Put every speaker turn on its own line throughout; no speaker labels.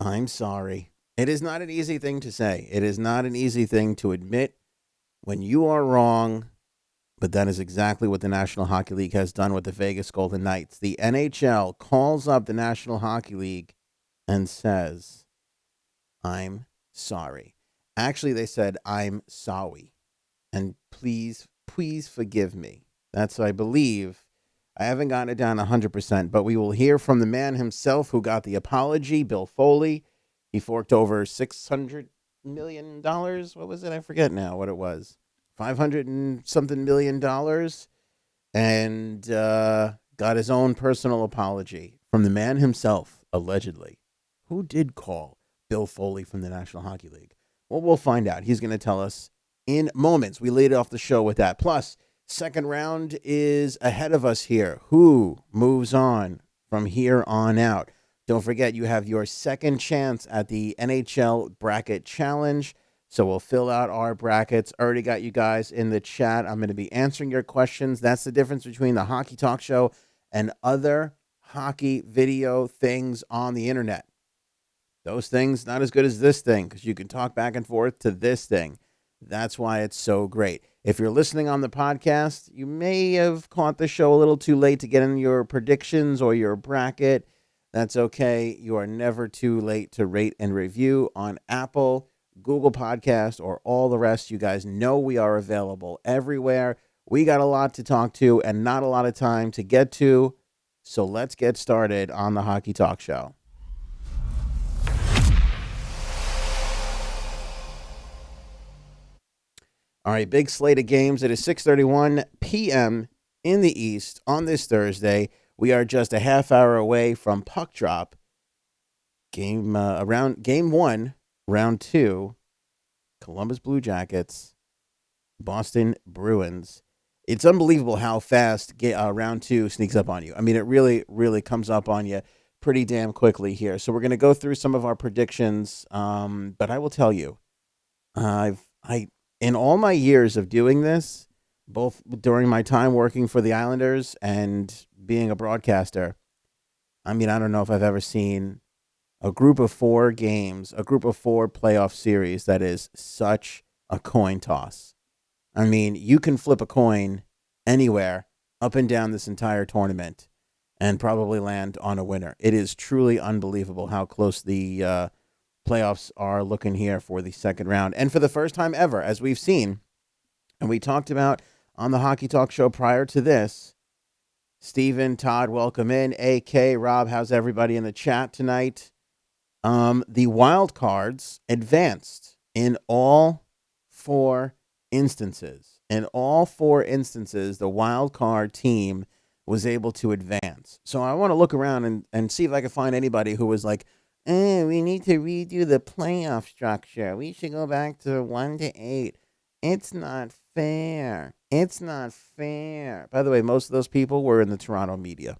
I'm sorry. It is not an easy thing to say. It is not an easy thing to admit when you are wrong, but that is exactly what the National Hockey League has done with the Vegas Golden Knights. The NHL calls up the National Hockey League and says, I'm sorry. Actually, they said, I'm sorry. And please forgive me. That's, I believe. I haven't gotten it down 100%, but we will hear from the man himself who got the apology, Bill Foley. He forked over $600 million. What was it? I forget now what it was. 500 and something $1 million, and got his own personal apology from the man himself, allegedly. Who did call Bill Foley from the National Hockey League? Well, we'll find out. He's going to tell us in moments. We laid off the show with that. Plus, second round is ahead of us here. Who moves on from here on out? Don't forget, you have your second chance at the NHL Bracket Challenge. So we'll fill out our brackets. Already got you guys in the chat. I'm going to be answering your questions. That's the difference between the Hockey Talk Show and other hockey video things on the internet. Those things not as good as this thing because you can talk back and forth to this thing. That's why it's so great. If you're listening on the podcast, you may have caught the show a little too late to get in your predictions or your bracket. That's okay. You are never too late to rate and review on Apple, Google Podcast, or all the rest. You guys know we are available everywhere. We got a lot to talk to and not a lot of time to get to. So let's get started on the Hockey Talk Show. All right, big slate of games. It is 6:31 p.m. in the East on this Thursday. We are just a half hour away from puck drop. Around game 1, round 2, Columbus Blue Jackets, Boston Bruins. It's unbelievable how fast round 2 sneaks up on you. I mean, it really, really comes up on you pretty damn quickly here. So we're going to go through some of our predictions. But I will tell you, I in all my years of doing this, both during my time working for the Islanders and being a broadcaster, I mean, I don't know if I've ever seen a group of 4 games, a group of 4 playoff series that is such a coin toss. I mean, you can flip a coin anywhere up and down this entire tournament and probably land on a winner. It is truly unbelievable how close the playoffs are looking here for the second round. And for the first time ever, as we've seen, and we talked about on the Hockey Talk Show prior to this, Steven, Todd, welcome in. AK, Rob, how's everybody in the chat tonight? The wild cards advanced in all 4 instances. In all 4 instances, the wild card team was able to advance. So I want to look around and see if I can find anybody who was like, we need to redo the playoff structure. We should go back to 1 to 8. It's not fair. It's not fair. By the way, most of those people were in the Toronto media.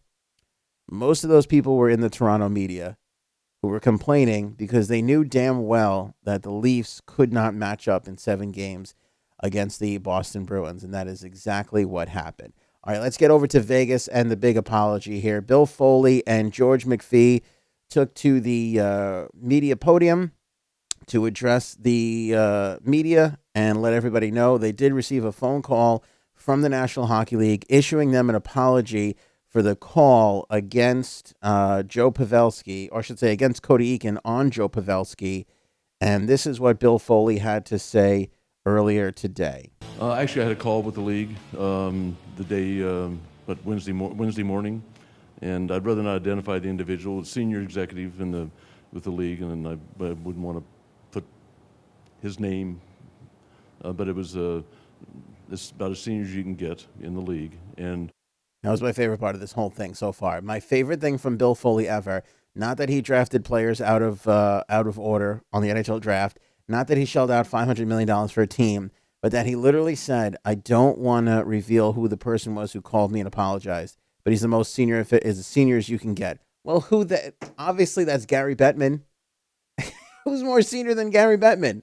Most of those people were in the Toronto media who were complaining because they knew damn well that the Leafs could not match up in 7 games against the Boston Bruins, and that is exactly what happened. All right, let's get over to Vegas and the big apology here. Bill Foley and George McPhee took to the media podium to address the media and let everybody know they did receive a phone call from the National Hockey League issuing them an apology for the call against Joe Pavelski, or I should say against Cody Eakin on Joe Pavelski. And this is what Bill Foley had to say earlier today.
Actually, I had a call with the league the day, Wednesday morning, and I'd rather not identify the individual, senior executive with the league, and I wouldn't want to put his name, but it was it's about as senior as you can get in the league. And
that was my favorite part of this whole thing so far. My favorite thing from Bill Foley ever, not that he drafted players out of order on the NHL draft, not that he shelled out $500 million for a team, but that he literally said, I don't want to reveal who the person was who called me and apologized, but he's the most senior, as senior as you can get. Well, who that? Obviously, that's Gary Bettman. Who's more senior than Gary Bettman?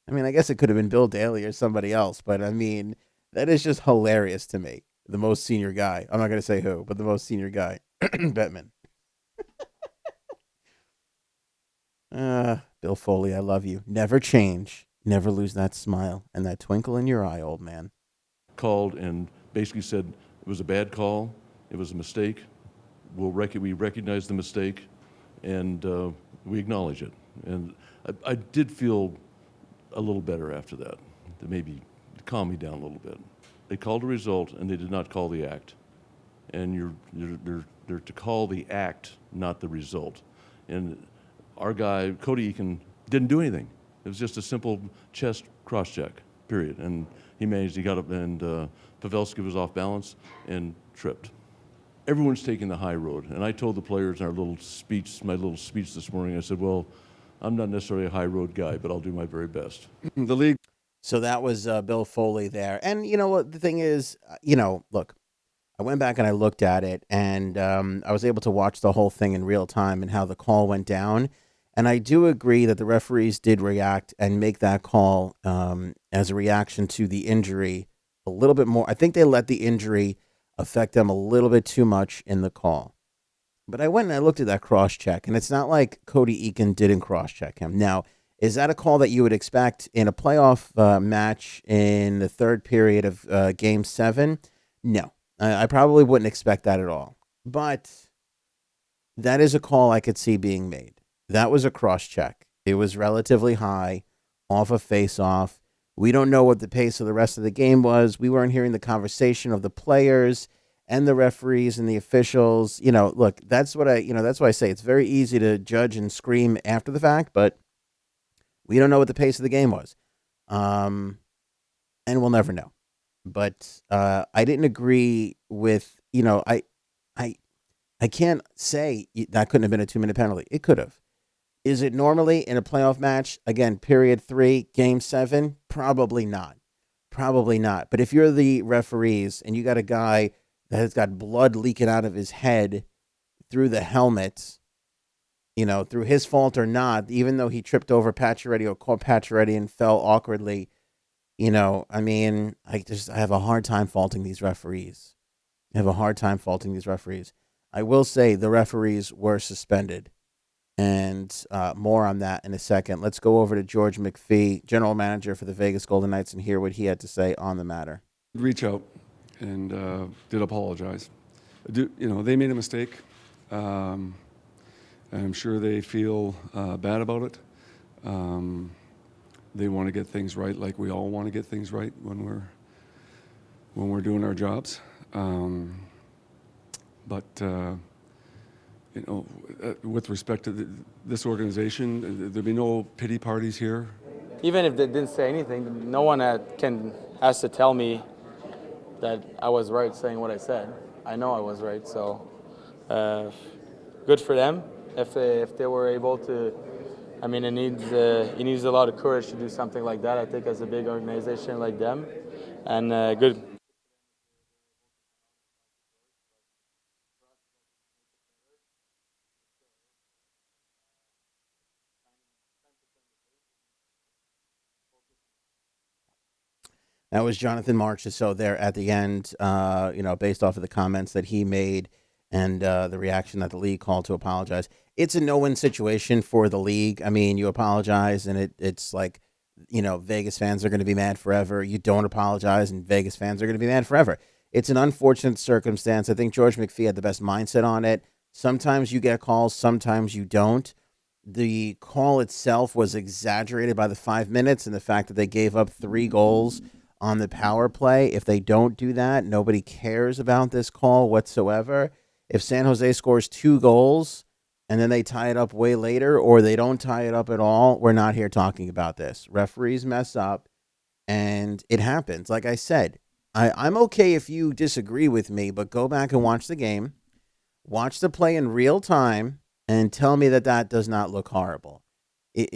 I mean, I guess it could have been Bill Daly or somebody else, but I mean, that is just hilarious to me. The most senior guy. I'm not going to say who, but the most senior guy, Bettman. Bill Foley, I love you. Never change. Never lose that smile and that twinkle in your eye, old man.
Called and basically said it was a bad call, it was a mistake. We recognize the mistake, and we acknowledge it. And I did feel a little better after that. To maybe calm me down a little bit. They called a result, and they did not call the act. And they're to call the act, not the result. And our guy Cody Eakin didn't do anything. It was just a simple chest cross check, period. And he managed. He got up, and Pavelski was off balance and tripped. Everyone's taking the high road, and I told the players in my little speech this morning. I said, "Well, I'm not necessarily a high road guy, but I'll do my very best."
The league.
So that was Bill Foley there. And you know what? The thing is, look, I went back and I looked at it, and I was able to watch the whole thing in real time and how the call went down. And I do agree that the referees did react and make that call as a reaction to the injury a little bit more. I think they let the injury affect them a little bit too much in the call. But I went and I looked at that cross check, and it's not like Cody Eakin didn't cross check him. Now, is that a call that you would expect in a playoff match in the third period of Game 7? No, I probably wouldn't expect that at all. But that is a call I could see being made. That was a cross check. It was relatively high off a face off. We don't know what the pace of the rest of the game was. We weren't hearing the conversation of the players and the referees and the officials. Look, that's that's why I say it's very easy to judge and scream after the fact, but we don't know what the pace of the game was. And we'll never know. But I didn't agree with, I I can't say that couldn't have been a 2-minute penalty. It could have. Is it normally in a playoff match? Again, period 3, game 7? Probably not. Probably not. But if you're the referees and you got a guy that has got blood leaking out of his head through the helmet, through his fault or not, even though he tripped over Pacioretty or caught Pacioretty and fell awkwardly, I have a hard time faulting these referees. I will say the referees were suspended. And more on that in a second. Let's go over to George McPhee, general manager for the Vegas Golden Knights, and hear what he had to say on the matter.
Reach out and did apologize. They made a mistake. I'm sure they feel bad about it. They want to get things right, like we all want to get things right when we're doing our jobs. With respect to this organization, there'll be no pity parties here.
Even if they didn't say anything, no one has to tell me that I was right saying what I said. I know I was right, so good for them if they were able to. I mean, it needs a lot of courage to do something like that, I think, as a big organization like them, and good.
That was Jonathan Marchessault there at the end, based off of the comments that he made and the reaction that the league called to apologize. It's a no-win situation for the league. I mean, you apologize, and it's like, Vegas fans are going to be mad forever. You don't apologize, and Vegas fans are going to be mad forever. It's an unfortunate circumstance. I think George McPhee had the best mindset on it. Sometimes you get calls, sometimes you don't. The call itself was exaggerated by the 5 minutes and the fact that they gave up 3 goals on the power play. If they don't do that, nobody cares about this call whatsoever. If San Jose scores 2 goals and then they tie it up way later, or they don't tie it up at all, we're not here talking about this. Referees mess up, and it happens. Like I said, I'm okay if you disagree with me, but go back and watch the game, watch the play in real time, and tell me that does not look horrible. It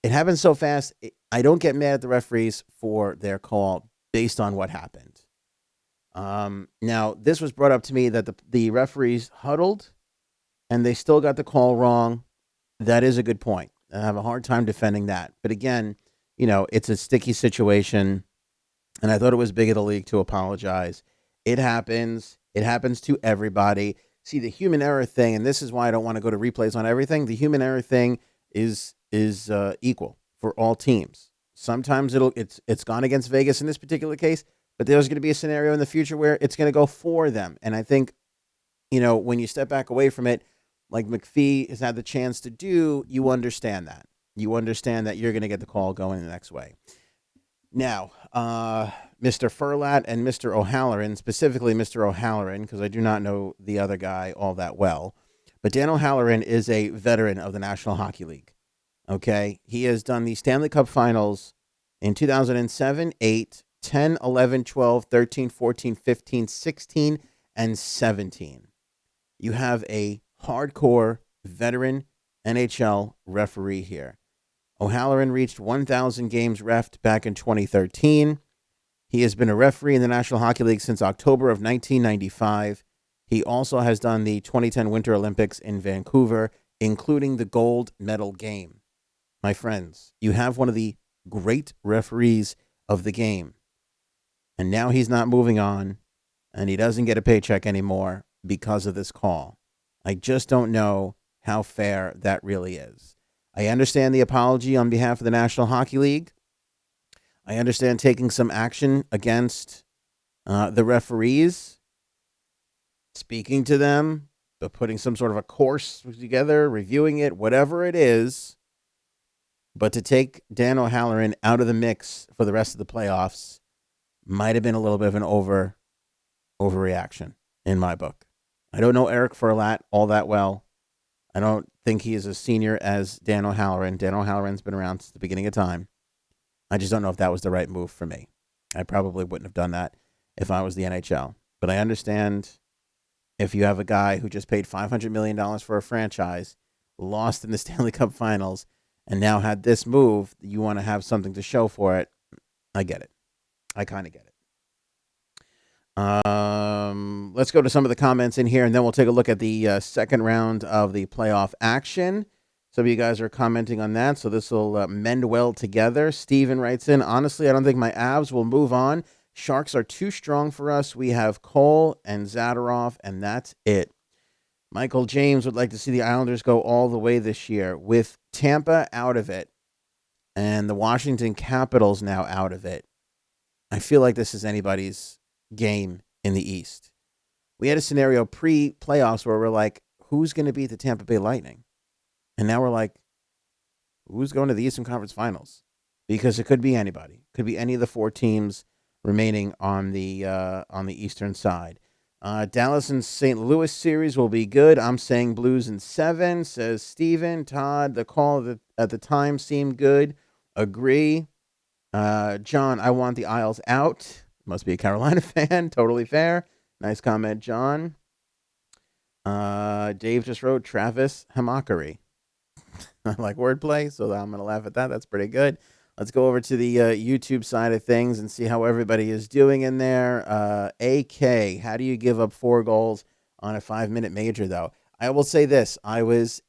happened so fast. I don't get mad at the referees for their call based on what happened. Now, this was brought up to me that the referees huddled and they still got the call wrong. That is a good point. I have a hard time defending that. But again, it's a sticky situation, and I thought it was big of the league to apologize. It happens. It happens to everybody. See, the human error thing, and this is why I don't want to go to replays on everything. The human error thing is equal for all teams. Sometimes it's gone against Vegas in this particular case, but there's going to be a scenario in the future where it's going to go for them. And I think, when you step back away from it, like McPhee has had the chance to do, you understand that. You understand that you're going to get the call going the next way. Now, Mr. Furlat and Mr. O'Halloran, specifically Mr. O'Halloran, because I do not know the other guy all that well, but Dan O'Halloran is a veteran of the National Hockey League. Okay? He has done the Stanley Cup Finals in 2007, 8, 10, 11, 12, 13, 14, 15, 16, and 17. You have a hardcore veteran NHL referee here. O'Halloran reached 1,000 games refed back in 2013. He has been a referee in the National Hockey League since October of 1995. He also has done the 2010 Winter Olympics in Vancouver, including the gold medal game. My friends, you have one of the great referees of the game. And now he's not moving on, and he doesn't get a paycheck anymore because of this call. I just don't know how fair that really is. I understand the apology on behalf of the National Hockey League. I understand taking some action against the referees, speaking to them, but putting some sort of a course together, reviewing it, whatever it is. But to take Dan O'Halloran out of the mix for the rest of the playoffs might have been a little bit of an overreaction in my book. I don't know Eric Furlat all that well. I don't think he is as senior as Dan O'Halloran. Dan O'Halloran's been around since the beginning of time. I just don't know if that was the right move for me. I probably wouldn't have done that if I was the NHL. But I understand if you have a guy who just paid $500 million for a franchise, lost in the Stanley Cup Finals, and now had this move, you want to have something to show for it. I get it. I kind of get it. Let's go to some of the comments in here, and then we'll take a look at the second round of the playoff action. Some of you guys are commenting on that, so this will mend well together. Steven writes in, honestly, I don't think my Avs will move on. Sharks are too strong for us. We have Cole and Zadorov, and that's it. Michael James would like to see the Islanders go all the way this year. With Tampa out of it and the Washington Capitals now out of it, I feel like this is anybody's game in the East. We had a scenario pre-playoffs where we're like, who's going to beat the Tampa Bay Lightning? And now we're like, who's going to the Eastern Conference Finals? Because it could be anybody. Could be any of the four teams remaining on the Eastern side. Dallas and St. Louis series will be good. I'm saying Blues in 7, says Steven. Todd, the call at the time seemed good. Agree. John, I want the Isles out. Must be a Carolina fan. Totally fair. Nice comment, John. Dave just wrote Travis Hamakari. I like wordplay, so I'm going to laugh at that. That's pretty good. Let's go over to the YouTube side of things and see how everybody is doing in there. AK, how do you give up 4 goals on a 5-minute major, though? I will say this. I was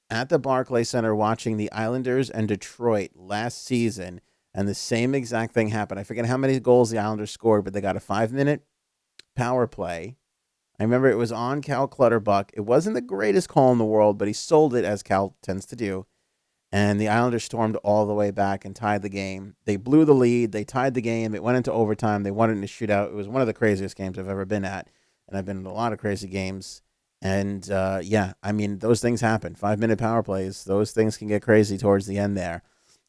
at the Barclays Center watching the Islanders and Detroit last season, and the same exact thing happened. I forget how many goals the Islanders scored, but they got a 5-minute power play. I remember it was on Cal Clutterbuck. It wasn't the greatest call in the world, but he sold it, as Cal tends to do. And the Islanders stormed all the way back and tied the game. They blew the lead. They tied the game. It went into overtime. They won it in a shootout. It was one of the craziest games I've ever been at. And I've been in a lot of crazy games. And, yeah, I mean, those things happen. 5-minute power plays, those things can get crazy towards the end there.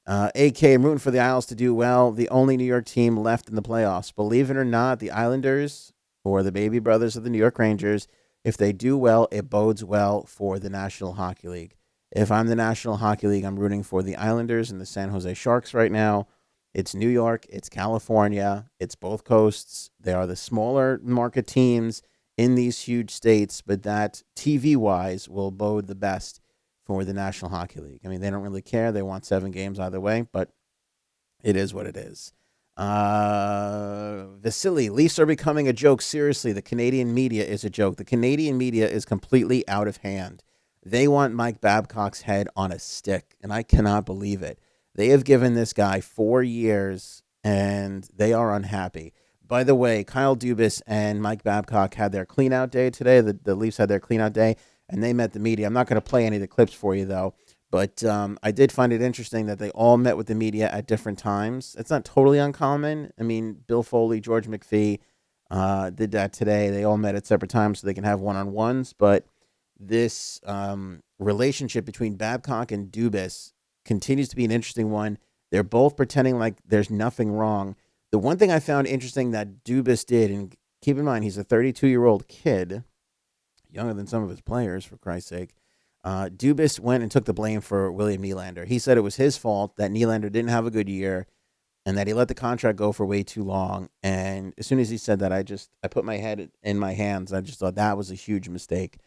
AK, I'm rooting for the Isles to do well. The only New York team left in the playoffs. Believe it or not, the Islanders, or the baby brothers of the New York Rangers, if they do well, it bodes well for the National Hockey League. If I'm the National Hockey League, I'm rooting for the Islanders and the San Jose Sharks right now. It's New York. It's California. It's both coasts. They are the smaller market teams in these huge states, but that TV-wise will bode the best for the National Hockey League. I mean, they don't really care. They want 7 games either way, but it is what it is. Vasily, Leafs are becoming a joke. Seriously, the Canadian media is a joke. The Canadian media is completely out of hand. They want Mike Babcock's head on a stick, and I cannot believe it. They have given this guy 4 years, and they are unhappy. By the way, Kyle Dubas and Mike Babcock had their clean-out day today. The Leafs had their clean-out day, and they met the media. I'm not going to play any of the clips for you, though, But I did find it interesting that they all met with the media at different times. It's not totally uncommon. I mean, Bill Foley, George McPhee did that today. They all met at separate times so they can have one-on-ones. But this relationship between Babcock and Dubas continues to be an interesting one. They're both pretending like there's nothing wrong. The one thing I found interesting that Dubas did, and keep in mind, he's a 32-year-old kid, younger than some of his players, for Christ's sake. Dubas went and took the blame for William Nylander. He said it was his fault that Nylander didn't have a good year and that he let the contract go for way too long. And as soon as he said that, I put my head in my hands. I just thought that was a huge mistake.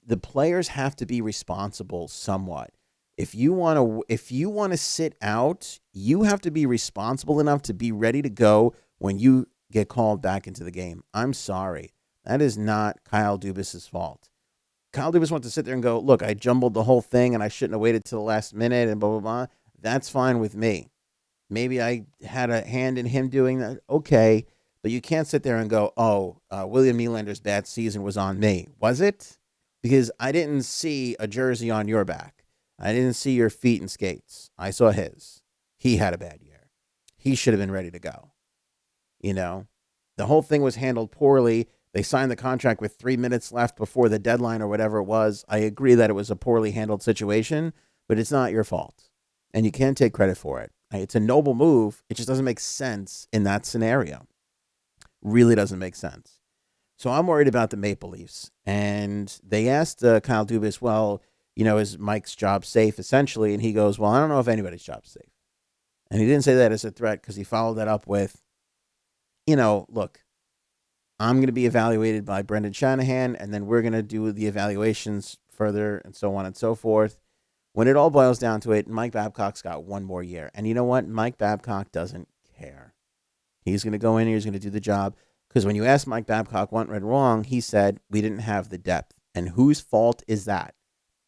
The players have to be responsible somewhat. If you want to sit out, you have to be responsible enough to be ready to go when you get called back into the game. I'm sorry. That is not Kyle Dubas's fault. Kyle Dubas wants to sit there and go, look, I jumbled the whole thing and I shouldn't have waited till the last minute and blah, blah, blah. That's fine with me. Maybe I had a hand in him doing that. Okay. But you can't sit there and go, William Nylander's bad season was on me. Was it? Because I didn't see a jersey on your back. I didn't see your feet and skates. I saw his. He had a bad year. He should have been ready to go. You know, the whole thing was handled poorly. They signed the contract with 3 minutes left before the deadline or whatever it was. I agree that it was a poorly handled situation, but it's not your fault. And you can't take credit for it. It's a noble move. It just doesn't make sense in that scenario. Really doesn't make sense. So I'm worried about the Maple Leafs. And they asked Kyle Dubas, well, is Mike's job safe essentially? And he goes, well, I don't know if anybody's job's safe. And he didn't say that as a threat because he followed that up with, look, I'm going to be evaluated by Brendan Shanahan, and then we're going to do the evaluations further and so on and so forth. When it all boils down to it, Mike Babcock's got one more year. And you know what? Mike Babcock doesn't care. He's going to go in here. He's going to do the job. Because when you ask Mike Babcock what went wrong, he said, we didn't have the depth. And whose fault is that?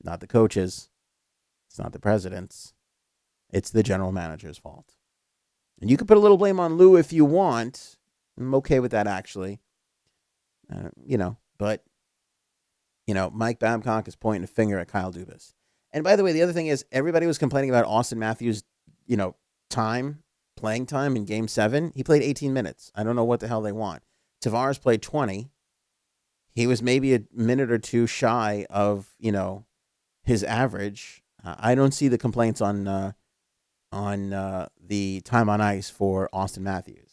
Not the coaches. It's not the president's. It's the general manager's fault. And you can put a little blame on Lou if you want. I'm okay with that, actually. But Mike Babcock is pointing a finger at Kyle Dubas. And by the way, the other thing is everybody was complaining about Austin Matthews, playing time in Game 7. He played 18 minutes. I don't know what the hell they want. Tavares played 20. He was maybe a minute or two shy of, his average. I don't see the complaints on the time on ice for Austin Matthews.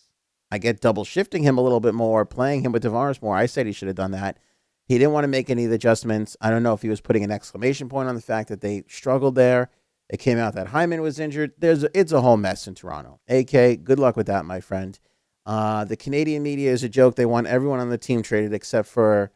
I get double shifting him a little bit more, playing him with Tavares more. I said he should have done that. He didn't want to make any of the adjustments. I don't know if he was putting an exclamation point on the fact that they struggled there. It came out that Hyman was injured. It's a whole mess in Toronto. AK, good luck with that, my friend. The Canadian media is a joke. They want everyone on the team traded except for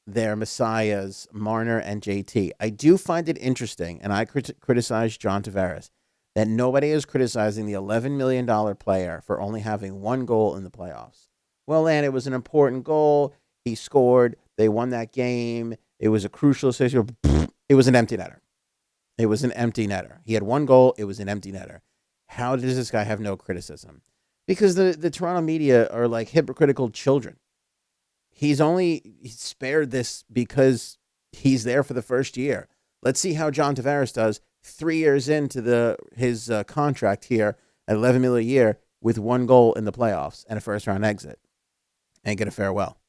their messiahs, Marner and JT. I do find it interesting, and I criticize John Tavares, that nobody is criticizing the $11 million player for only having one goal in the playoffs. Well, and it was an important goal. He scored. They won that game. It was a crucial situation. It was an empty netter. It was an empty netter. He had one goal. It was an empty netter. How does this guy have no criticism? Because the Toronto media are like hypocritical children. He's only spared this because he's there for the first year. Let's see how John Tavares does 3 years into his contract here at $11 million a year with one goal in the playoffs and a first-round exit. Ain't going to fare well.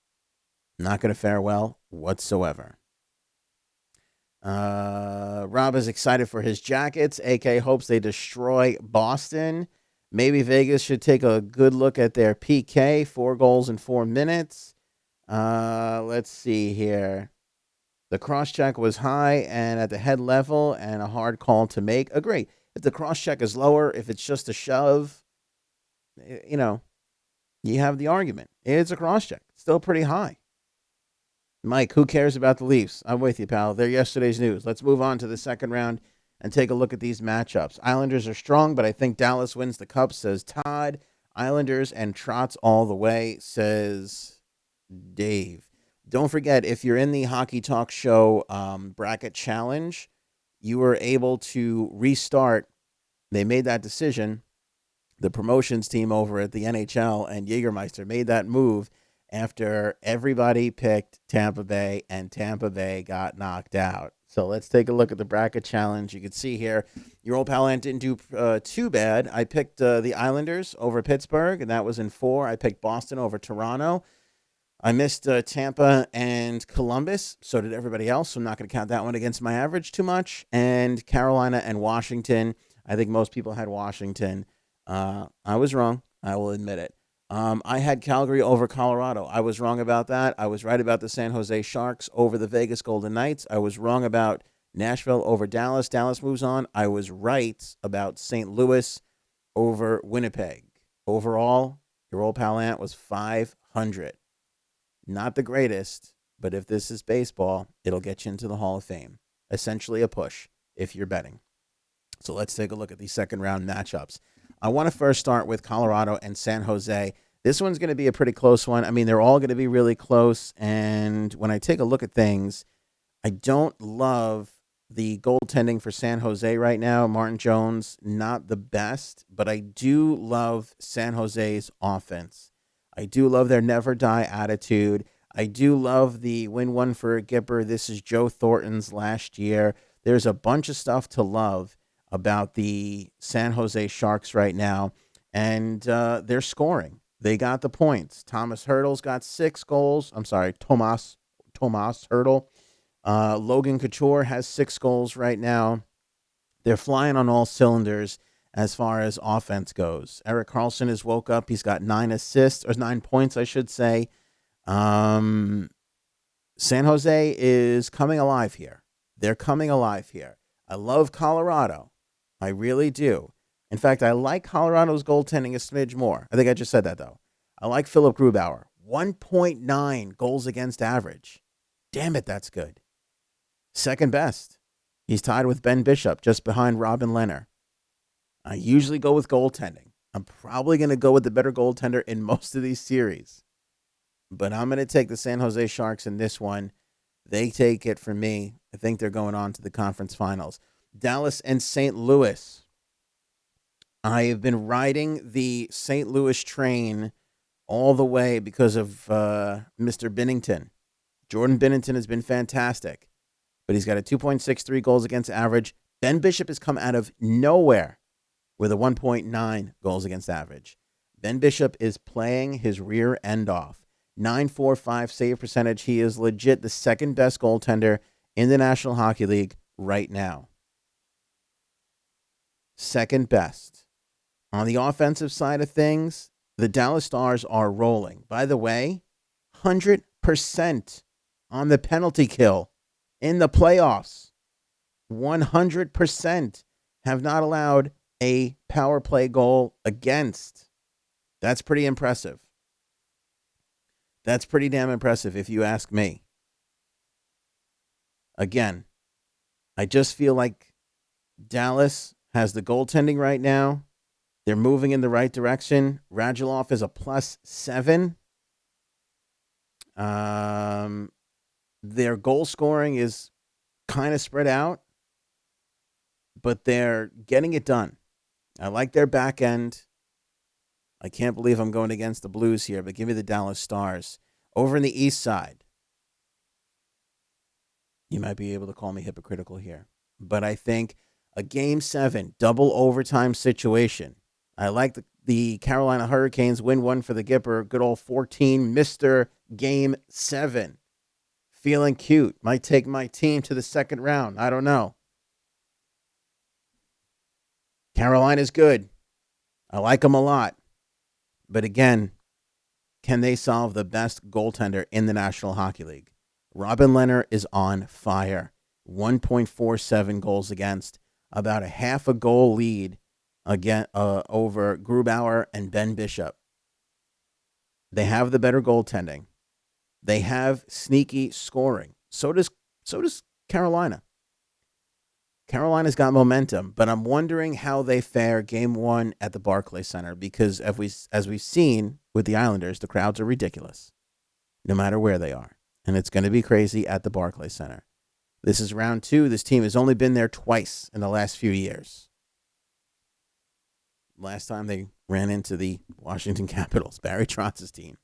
Not going to fare well whatsoever. Rob is excited for his Jackets. AK hopes they destroy Boston. Maybe Vegas should take a good look at their PK. 4 goals in 4 minutes. Let's see here. The cross-check was high and at the head level and a hard call to make. Agree. If the cross-check is lower, if it's just a shove, you have the argument. It's a cross-check. Still pretty high. Mike, who cares about the Leafs? I'm with you, pal. They're yesterday's news. Let's move on to the second round and take a look at these matchups. Islanders are strong, but I think Dallas wins the cup, says Todd. Islanders and Trotz all the way, says Dave. Don't forget, if you're in the Hockey Talk Show bracket challenge, you were able to restart. They made that decision. The promotions team over at the NHL and Jägermeister made that move, after everybody picked Tampa Bay and Tampa Bay got knocked out. So let's take a look at the bracket challenge. You can see here, your old pal Ant didn't do too bad. I picked the Islanders over Pittsburgh, and that was in 4. I picked Boston over Toronto. I missed Tampa and Columbus. So did everybody else. So I'm not going to count that one against my average too much. And Carolina and Washington. I think most people had Washington. I was wrong. I will admit it. I had Calgary over Colorado. I was wrong about that. I was right about the San Jose Sharks over the Vegas Golden Knights. I was wrong about Nashville over Dallas. Dallas moves on. I was right about St. Louis over Winnipeg. Overall, your old pal Ant was 500. Not the greatest, but if this is baseball, it'll get you into the Hall of Fame. Essentially a push if you're betting. So let's take a look at these second round matchups. I want to first start with Colorado and San Jose. This one's going to be a pretty close one. I mean, they're all going to be really close. And when I take a look at things, I don't love the goaltending for San Jose right now. Martin Jones, not the best, but I do love San Jose's offense. I do love their never die attitude. I do love the win one for Gipper. This is Joe Thornton's last year. There's a bunch of stuff to love about the San Jose Sharks right now, and they're scoring. They got the points. Thomas Hurdle's got 6 goals. I'm sorry, Tomas Hurdle. Logan Couture has 6 goals right now. They're flying on all cylinders as far as offense goes. Erik Karlsson has woke up. He's got 9 assists, or 9 points, I should say. San Jose is coming alive here. They're coming alive here. I love Colorado. I really do. In fact, I like Colorado's goaltending a smidge more. I think I just said that, though. I like Philip Grubauer. 1.9 goals against average. Damn it, that's good. Second best. He's tied with Ben Bishop, just behind Robin Lehner. I usually go with goaltending. I'm probably going to go with the better goaltender in most of these series. But I'm going to take the San Jose Sharks in this one. They take it from me. I think they're going on to the conference finals. Dallas and St. Louis. I have been riding the St. Louis train all the way because of Mr. Binnington. Jordan Binnington has been fantastic, but he's got a 2.63 goals against average. Ben Bishop has come out of nowhere with a 1.9 goals against average. Ben Bishop is playing his rear end off. 9.45 save percentage. He is legit the second best goaltender in the National Hockey League right now. Second best. On the offensive side of things, the Dallas Stars are rolling. By the way, 100% on the penalty kill in the playoffs. 100% have not allowed a power play goal against. That's pretty impressive. That's pretty damn impressive if you ask me. Again, I just feel like Dallas has the goaltending right now. They're moving in the right direction. Radulov is a +7. Their goal scoring is kind of spread out, but they're getting it done. I like their back end. I can't believe I'm going against the Blues here, but give me the Dallas Stars. Over in the east side, you might be able to call me hypocritical here, but I think a Game 7 double overtime situation. I like the Carolina Hurricanes win one for the Gipper. Good old 14, Mr. Game 7. Feeling cute. Might take my team to the second round. I don't know. Carolina's good. I like them a lot. But again, can they solve the best goaltender in the National Hockey League? Robin Lehner is on fire. 1.47 goals against. About a half a goal lead again over Grubauer and Ben Bishop. They have the better goaltending. They have sneaky scoring. So does Carolina. Carolina's got momentum, but I'm wondering how they fare Game 1 at the Barclays Center because as we've seen with the Islanders, the crowds are ridiculous, no matter where they are, and it's going to be crazy at the Barclays Center. This is round 2. This team has only been there twice in the last few years. Last time they ran into the Washington Capitals, Barry Trotz's team.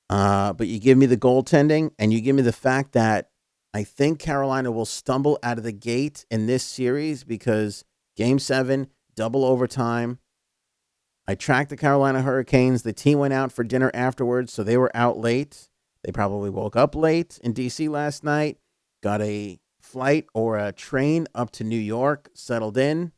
But you give me the goaltending, and you give me the fact that I think Carolina will stumble out of the gate in this series because Game 7, double overtime. I tracked the Carolina Hurricanes. The team went out for dinner afterwards, so they were out late. They probably woke up late in D.C. last night, got a flight or a train up to New York, settled in.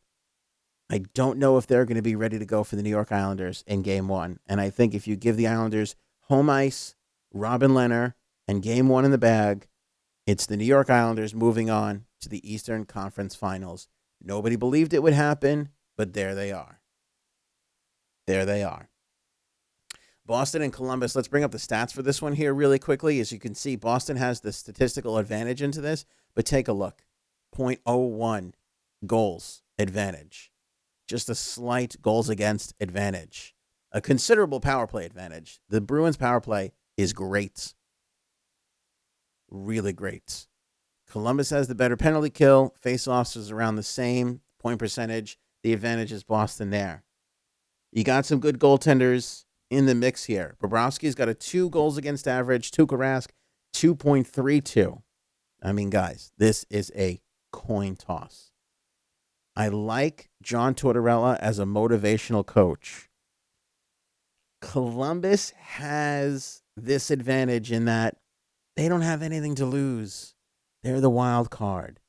I don't know if they're going to be ready to go for the New York Islanders in Game 1. And I think if you give the Islanders home ice, Robin Leonard, and Game 1 in the bag, it's the New York Islanders moving on to the Eastern Conference Finals. Nobody believed it would happen, but there they are. There they are. Boston and Columbus. Let's bring up the stats for this one here really quickly. As you can see, Boston has the statistical advantage into this, but take a look. 0.01 goals advantage. Just a slight goals against advantage. A considerable power play advantage. The Bruins power play is great. Really great. Columbus has the better penalty kill. Face-offs is around the same. Point percentage. The advantage is Boston there. You got some good goaltenders in the mix here. Bobrovsky's got a 2 goals against average. Tuukka Rask, 2.32. I mean, guys, this is a coin toss. I like John Tortorella as a motivational coach. Columbus has this advantage in that they don't have anything to lose. They're the wild card.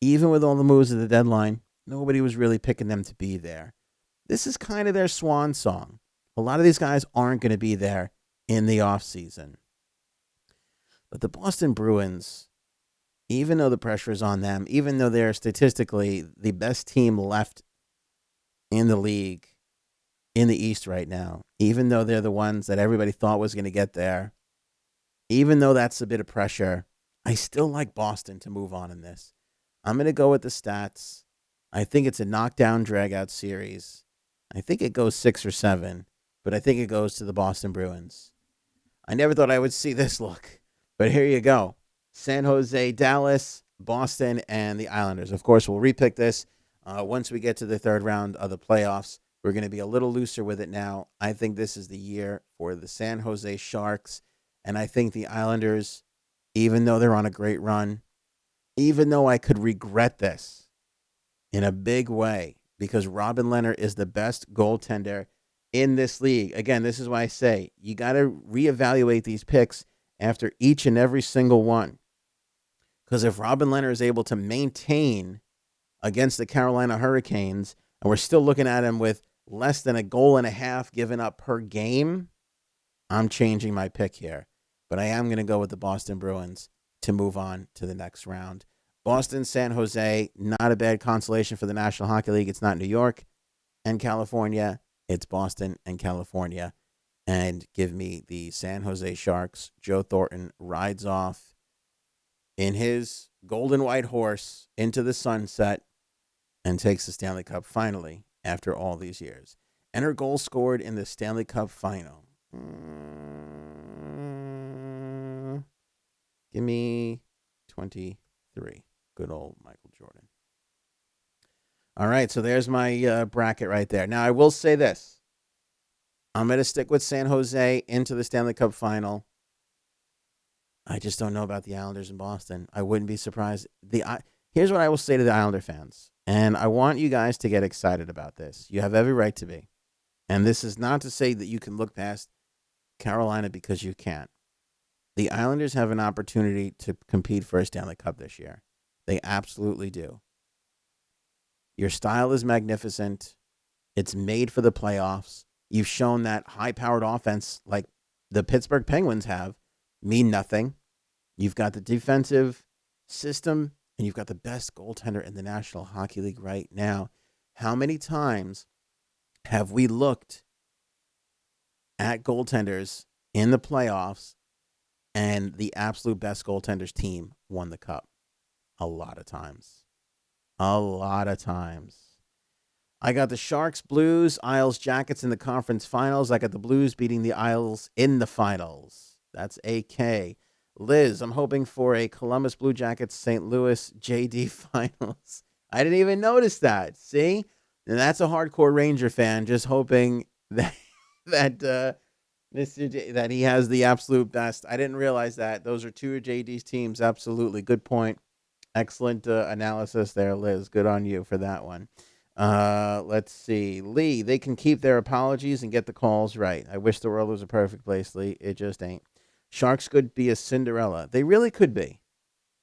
Even with all the moves at the deadline, nobody was really picking them to be there. This is kind of their swan song. A lot of these guys aren't going to be there in the offseason. But the Boston Bruins, even though the pressure is on them, even though they're statistically the best team left in the league in the East right now, even though they're the ones that everybody thought was going to get there, even though that's a bit of pressure, I still like Boston to move on in this. I'm going to go with the stats. I think it's a knockdown, drag-out series. I think it goes 6 or 7, but I think it goes to the Boston Bruins. I never thought I would see this look, but here you go. San Jose, Dallas, Boston, and the Islanders. Of course, we'll repick this once we get to the third round of the playoffs. We're going to be a little looser with it now. I think this is the year for the San Jose Sharks, and I think the Islanders, even though they're on a great run, even though I could regret this in a big way, because Robin Leonard is the best goaltender in this league. Again, this is why I say you got to reevaluate these picks after each and every single one. Because if Robin Leonard is able to maintain against the Carolina Hurricanes, and we're still looking at him with less than a goal and a half given up per game, I'm changing my pick here. But I am going to go with the Boston Bruins to move on to the next round. Boston, San Jose, not a bad consolation for the National Hockey League. It's not New York and California. It's Boston and California. And give me the San Jose Sharks. Joe Thornton rides off in his golden white horse into the sunset and takes the Stanley Cup finally after all these years. Enter goal scored in the Stanley Cup final. Give me 23. Good old Michael Jordan. All right, so there's my bracket right there. Now, I will say this. I'm going to stick with San Jose into the Stanley Cup final. I just don't know about the Islanders in Boston. I wouldn't be surprised. Here's what I will say to the Islander fans, and I want you guys to get excited about this. You have every right to be. And this is not to say that you can look past Carolina because you can't. The Islanders have an opportunity to compete for a Stanley Cup this year. They absolutely do. Your style is magnificent. It's made for the playoffs. You've shown that high-powered offense like the Pittsburgh Penguins have mean nothing. You've got the defensive system, and you've got the best goaltender in the National Hockey League right now. How many times have we looked at goaltenders in the playoffs and the absolute best goaltenders team won the cup? A lot of times. A lot of times. I got the Sharks, Blues, Isles, Jackets in the conference finals. I got the Blues beating the Isles in the finals. That's AK. Liz, I'm hoping for a Columbus Blue Jackets St. Louis JD finals. I didn't even notice that. See? And that's a hardcore Ranger fan just hoping that Mr. That he has the absolute best. I didn't realize that. Those are two of JD's teams. Absolutely. Good point. Excellent analysis there, Liz. Good on you for that one. Let's see. Lee, they can keep their apologies and get the calls right. I wish the world was a perfect place, Lee. It just ain't. Sharks could be a Cinderella. They really could be.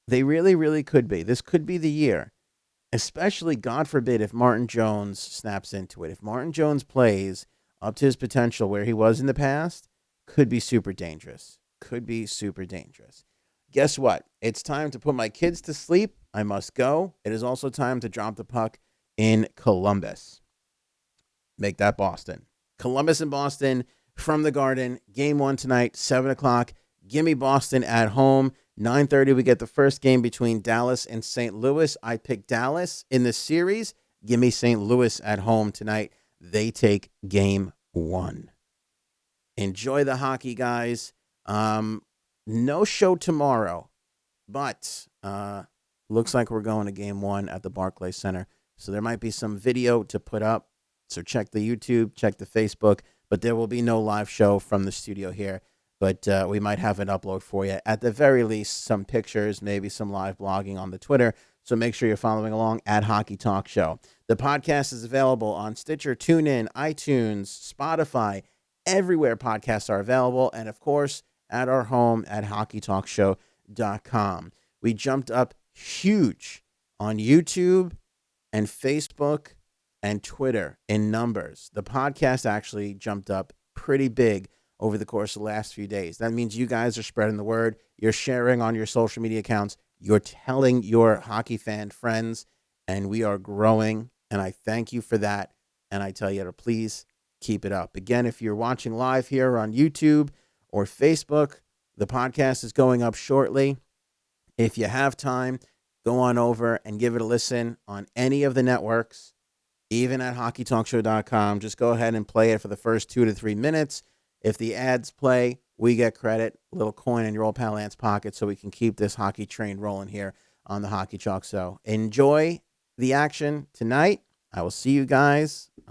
They really, really could be. This could be the year. Especially, God forbid, if Martin Jones snaps into it. If Martin Jones plays up to his potential where he was in the past, could be super dangerous. Could be super dangerous. Guess what? It's time to put my kids to sleep. I must go. It is also time to drop the puck in Columbus. Make that Boston. Columbus and Boston from the Garden. Game 1 tonight, 7 o'clock. Give me Boston at home. 9:30, we get the first game between Dallas and St. Louis. I picked Dallas in the series. Give me St. Louis at home tonight. They take game 1. Enjoy the hockey, guys. No show tomorrow, but looks like we're going to game 1 at the Barclays Center. So there might be some video to put up. So check the YouTube, check the Facebook, but there will be no live show from the studio here. But we might have an upload for you. At the very least, some pictures, maybe some live blogging on the Twitter. So make sure you're following along at Hockey Talk Show. The podcast is available on Stitcher, TuneIn, iTunes, Spotify, everywhere podcasts are available. And, of course, at our home at hockeytalkshow.com. We jumped up huge on YouTube and Facebook and Twitter in numbers. The podcast actually jumped up pretty big over the course of the last few days. That means you guys are spreading the word. You're sharing on your social media accounts. You're telling your hockey fan friends, and we are growing, and I thank you for that, and I tell you to please keep it up. Again, if you're watching live here on YouTube or Facebook, the podcast is going up shortly. If you have time, go on over and give it a listen on any of the networks, even at hockeytalkshow.com. Just go ahead and play it for the first 2 to 3 minutes. If the ads play, we get credit, a little coin in your old pal Ant's pocket so we can keep this hockey train rolling here on the Hockey Chalk Show. Enjoy the action tonight. I will see you guys on